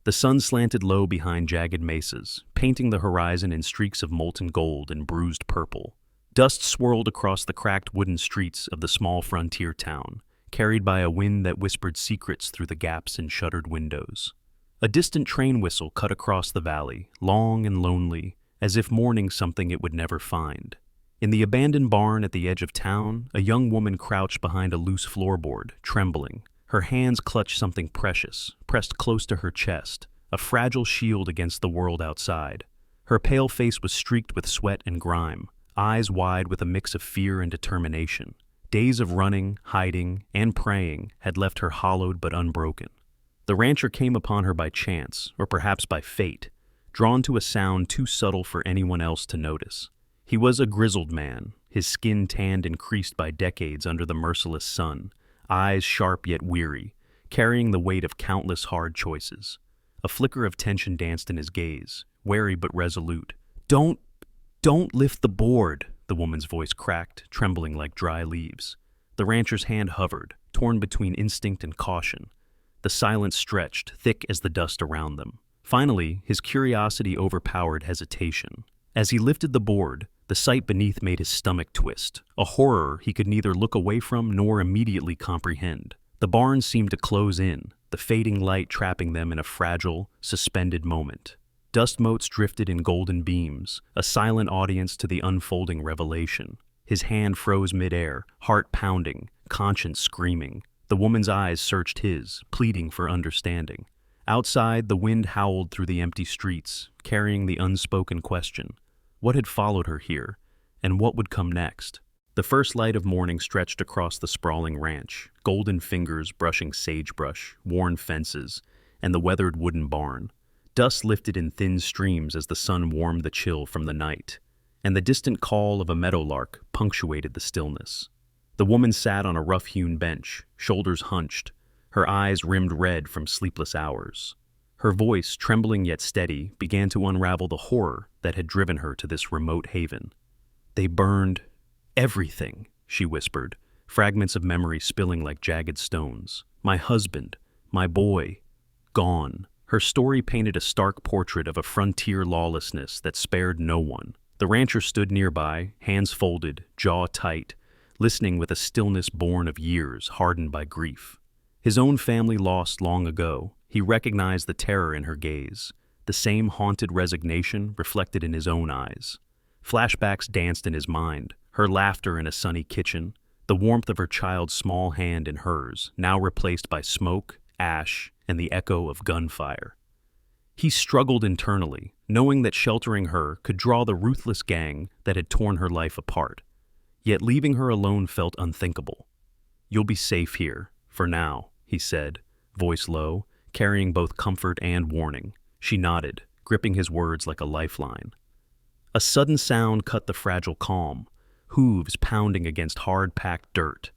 The sun slanted low behind jagged mesas, painting the horizon in streaks of molten gold and bruised purple. Dust swirled across the cracked wooden streets of the small frontier town, carried by a wind that whispered secrets through the gaps in shuttered windows. A distant train whistle cut across the valley, long and lonely, as if mourning something it would never find. In the abandoned barn at the edge of town, a young woman crouched behind a loose floorboard, trembling. Her hands clutched something precious, pressed close to her chest, a fragile shield against the world outside. Her pale face was streaked with sweat and grime, eyes wide with a mix of fear and determination. Days of running, hiding, and praying had left her hollowed but unbroken. The rancher came upon her by chance, or perhaps by fate, drawn to a sound too subtle for anyone else to notice. He was a grizzled man, his skin tanned and creased by decades under the merciless sun, eyes sharp yet weary, carrying the weight of countless hard choices. A flicker of tension danced in his gaze, wary but resolute. Don't lift the board," the woman's voice cracked, trembling like dry leaves. The rancher's hand hovered, torn between instinct and caution. The silence stretched, thick as the dust around them. Finally, his curiosity overpowered hesitation. As he lifted the board, the sight beneath made his stomach twist, a horror he could neither look away from nor immediately comprehend. The barn seemed to close in, the fading light trapping them in a fragile, suspended moment. Dust motes drifted in golden beams, a silent audience to the unfolding revelation. His hand froze midair, heart pounding, conscience screaming. The woman's eyes searched his, pleading for understanding. Outside, the wind howled through the empty streets, carrying the unspoken question. What had followed her here, and what would come next? The first light of morning stretched across the sprawling ranch, golden fingers brushing sagebrush, worn fences, and the weathered wooden barn. Dust lifted in thin streams as the sun warmed the chill from the night, and the distant call of a meadowlark punctuated the stillness. The woman sat on a rough-hewn bench, shoulders hunched, her eyes rimmed red from sleepless hours. Her voice, trembling yet steady, began to unravel the horror that had driven her to this remote haven. "They burned everything," she whispered, fragments of memory spilling like jagged stones. "My husband, my boy, gone." Her story painted a stark portrait of a frontier lawlessness that spared no one. The rancher stood nearby, hands folded, jaw tight, listening with a stillness born of years hardened by grief. His own family lost long ago, he recognized the terror in her gaze, the same haunted resignation reflected in his own eyes. Flashbacks danced in his mind, her laughter in a sunny kitchen, the warmth of her child's small hand in hers, now replaced by smoke, ash, and the echo of gunfire. He struggled internally, knowing that sheltering her could draw the ruthless gang that had torn her life apart. Yet leaving her alone felt unthinkable. "You'll be safe here, for now," he said, voice low, carrying both comfort and warning. She nodded, gripping his words like a lifeline. A sudden sound cut the fragile calm, hooves pounding against hard-packed dirt.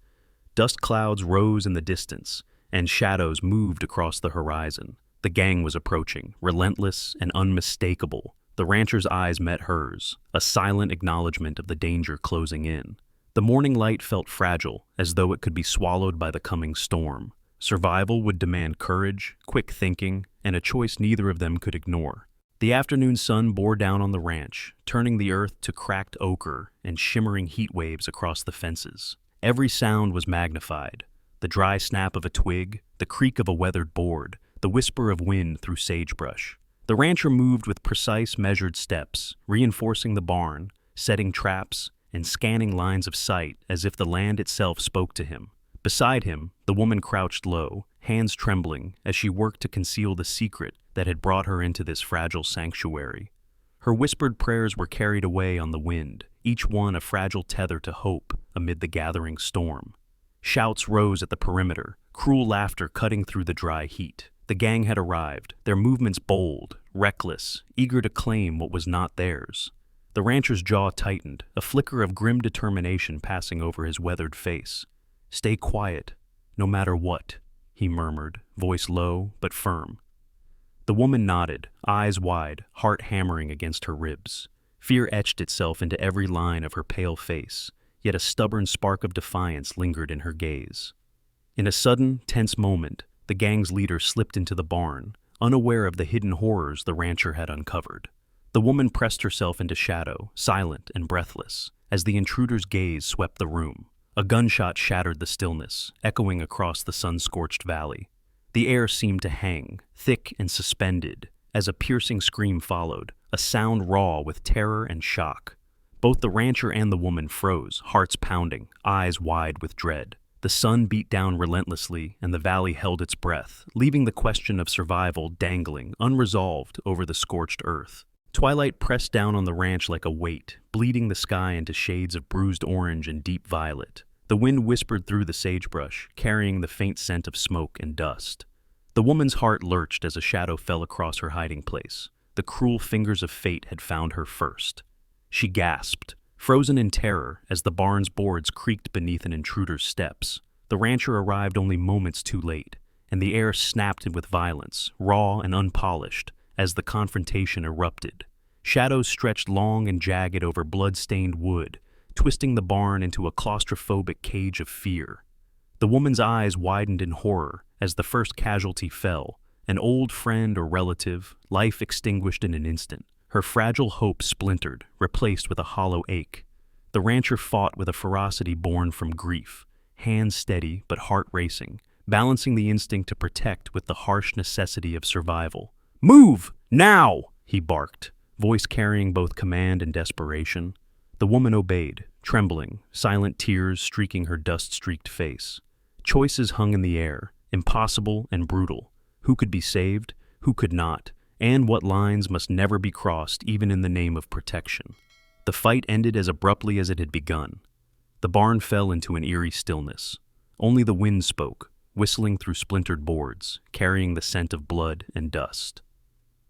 Dust clouds rose in the distance, and shadows moved across the horizon. The gang was approaching, relentless and unmistakable. The rancher's eyes met hers, a silent acknowledgement of the danger closing in. The morning light felt fragile, as though it could be swallowed by the coming storm. Survival would demand courage, quick thinking, and a choice neither of them could ignore. The afternoon sun bore down on the ranch, turning the earth to cracked ochre and shimmering heat waves across the fences. Every sound was magnified. The dry snap of a twig, the creak of a weathered board, the whisper of wind through sagebrush. The rancher moved with precise, measured steps, reinforcing the barn, setting traps, and scanning lines of sight as if the land itself spoke to him. Beside him, the woman crouched low, hands trembling as she worked to conceal the secret that had brought her into this fragile sanctuary. Her whispered prayers were carried away on the wind, each one a fragile tether to hope amid the gathering storm. Shouts rose at the perimeter, cruel laughter cutting through the dry heat. The gang had arrived, their movements bold, reckless, eager to claim what was not theirs. The rancher's jaw tightened, a flicker of grim determination passing over his weathered face. "Stay quiet, no matter what," he murmured, voice low but firm. The woman nodded, eyes wide, heart hammering against her ribs. Fear etched itself into every line of her pale face, yet a stubborn spark of defiance lingered in her gaze. In a sudden, tense moment, the gang's leader slipped into the barn, unaware of the hidden horrors the rancher had uncovered. The woman pressed herself into shadow, silent and breathless, as the intruder's gaze swept the room. A gunshot shattered the stillness, echoing across the sun-scorched valley. The air seemed to hang, thick and suspended, as a piercing scream followed, a sound raw with terror and shock. Both the rancher and the woman froze, hearts pounding, eyes wide with dread. The sun beat down relentlessly, and the valley held its breath, leaving the question of survival dangling, unresolved, over the scorched earth. Twilight pressed down on the ranch like a weight, bleeding the sky into shades of bruised orange and deep violet. The wind whispered through the sagebrush, carrying the faint scent of smoke and dust. The woman's heart lurched as a shadow fell across her hiding place. The cruel fingers of fate had found her first. She gasped, frozen in terror as the barn's boards creaked beneath an intruder's steps. The rancher arrived only moments too late, and the air snapped with violence, raw and unpolished, as the confrontation erupted. Shadows stretched long and jagged over blood-stained wood, twisting the barn into a claustrophobic cage of fear. The woman's eyes widened in horror as the first casualty fell, an old friend or relative, life extinguished in an instant. Her fragile hope splintered, replaced with a hollow ache. The rancher fought with a ferocity born from grief, hands steady but heart racing, balancing the instinct to protect with the harsh necessity of survival. "Move! Now!" he barked, voice carrying both command and desperation. The woman obeyed, trembling, silent tears streaking her dust-streaked face. Choices hung in the air, impossible and brutal. Who could be saved? Who could not? And what lines must never be crossed even in the name of protection. The fight ended as abruptly as it had begun. The barn fell into an eerie stillness. Only the wind spoke, whistling through splintered boards, carrying the scent of blood and dust.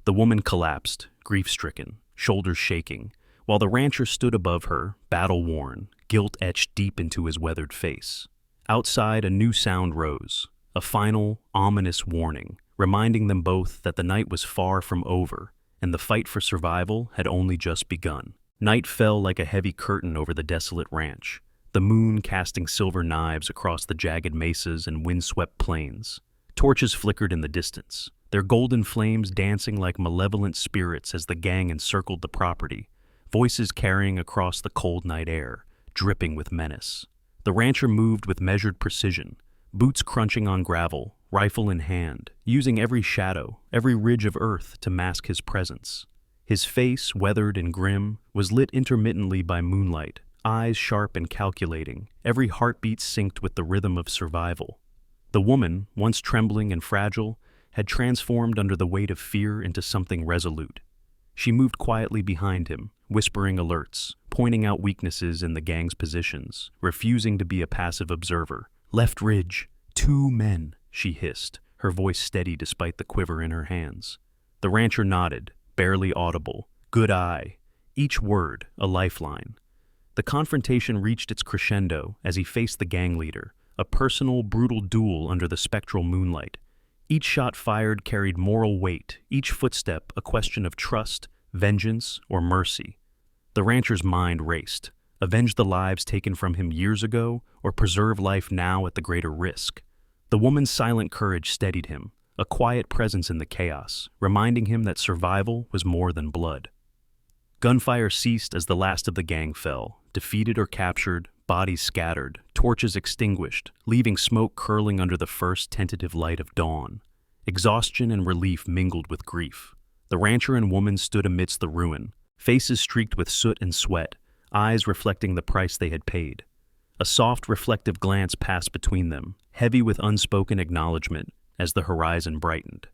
The woman collapsed, grief-stricken, shoulders shaking, while the rancher stood above her, battle-worn, guilt etched deep into his weathered face. Outside, a new sound rose, a final, ominous warning, reminding them both that the night was far from over, and the fight for survival had only just begun. Night fell like a heavy curtain over the desolate ranch, the moon casting silver knives across the jagged mesas and windswept plains. Torches flickered in the distance, their golden flames dancing like malevolent spirits as the gang encircled the property, voices carrying across the cold night air, dripping with menace. The rancher moved with measured precision, boots crunching on gravel, rifle in hand, using every shadow, every ridge of earth to mask his presence. His face, weathered and grim, was lit intermittently by moonlight, eyes sharp and calculating, every heartbeat synced with the rhythm of survival. The woman, once trembling and fragile, had transformed under the weight of fear into something resolute. She moved quietly behind him, whispering alerts, pointing out weaknesses in the gang's positions, refusing to be a passive observer. "Left ridge, 2 men," she hissed, her voice steady despite the quiver in her hands. The rancher nodded, barely audible. "Good eye." Each word, a lifeline. The confrontation reached its crescendo as he faced the gang leader, a personal, brutal duel under the spectral moonlight. Each shot fired carried moral weight, each footstep a question of trust, vengeance, or mercy. The rancher's mind raced. Avenge the lives taken from him years ago, or preserve life now at the greater risk? The woman's silent courage steadied him, a quiet presence in the chaos, reminding him that survival was more than blood. Gunfire ceased as the last of the gang fell, defeated or captured, bodies scattered, torches extinguished, leaving smoke curling under the first tentative light of dawn. Exhaustion and relief mingled with grief. The rancher and woman stood amidst the ruin, faces streaked with soot and sweat, eyes reflecting the price they had paid. A soft, reflective glance passed between them, heavy with unspoken acknowledgement, as the horizon brightened.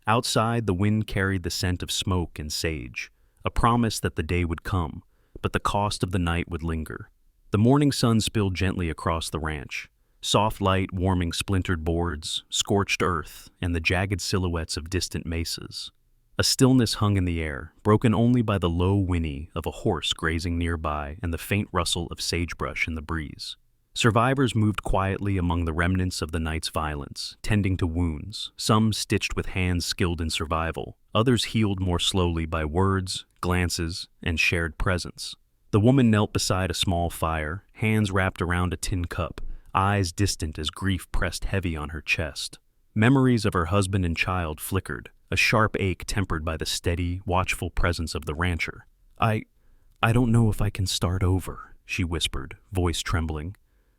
Outside, the wind carried the scent of smoke and sage, a promise that the day would come, but the cost of the night would linger. The morning sun spilled gently across the ranch, soft light warming splintered boards, scorched earth, and the jagged silhouettes of distant mesas. A stillness hung in the air, broken only by the low whinny of a horse grazing nearby and the faint rustle of sagebrush in the breeze. Survivors moved quietly among the remnants of the night's violence, tending to wounds, some stitched with hands skilled in survival, others healed more slowly by words, glances, and shared presence. The woman knelt beside a small fire, hands wrapped around a tin cup, eyes distant as grief pressed heavy on her chest. Memories of her husband and child flickered, a sharp ache tempered by the steady, watchful presence of the rancher. I don't know if I can start over," she whispered, voice trembling.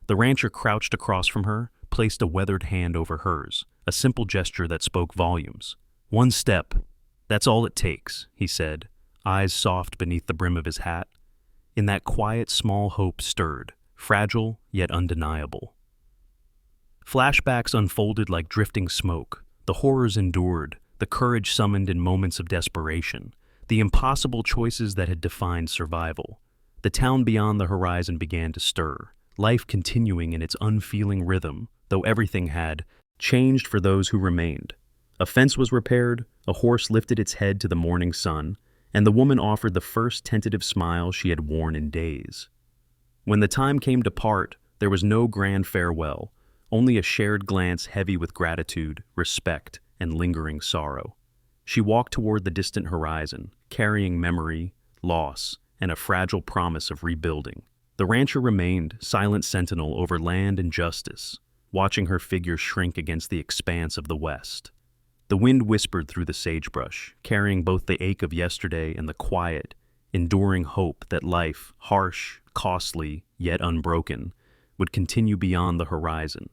The rancher crouched across from her, placed a weathered hand over hers, a simple gesture that spoke volumes. "One step. That's all it takes," he said, eyes soft beneath the brim of his hat. In that quiet, small hope stirred, fragile yet undeniable. Flashbacks unfolded like drifting smoke, the horrors endured, the courage summoned in moments of desperation, the impossible choices that had defined survival. The town beyond the horizon began to stir, life continuing in its unfeeling rhythm, though everything had changed for those who remained. A fence was repaired, a horse lifted its head to the morning sun, and the woman offered the first tentative smile she had worn in days. When the time came to part, there was no grand farewell, only a shared glance heavy with gratitude, respect, and lingering sorrow. She walked toward the distant horizon, carrying memory, loss, and a fragile promise of rebuilding. The rancher remained, silent sentinel over land and justice, watching her figure shrink against the expanse of the west. The wind whispered through the sagebrush, carrying both the ache of yesterday and the quiet, enduring hope that life, harsh, costly, yet unbroken, would continue beyond the horizon,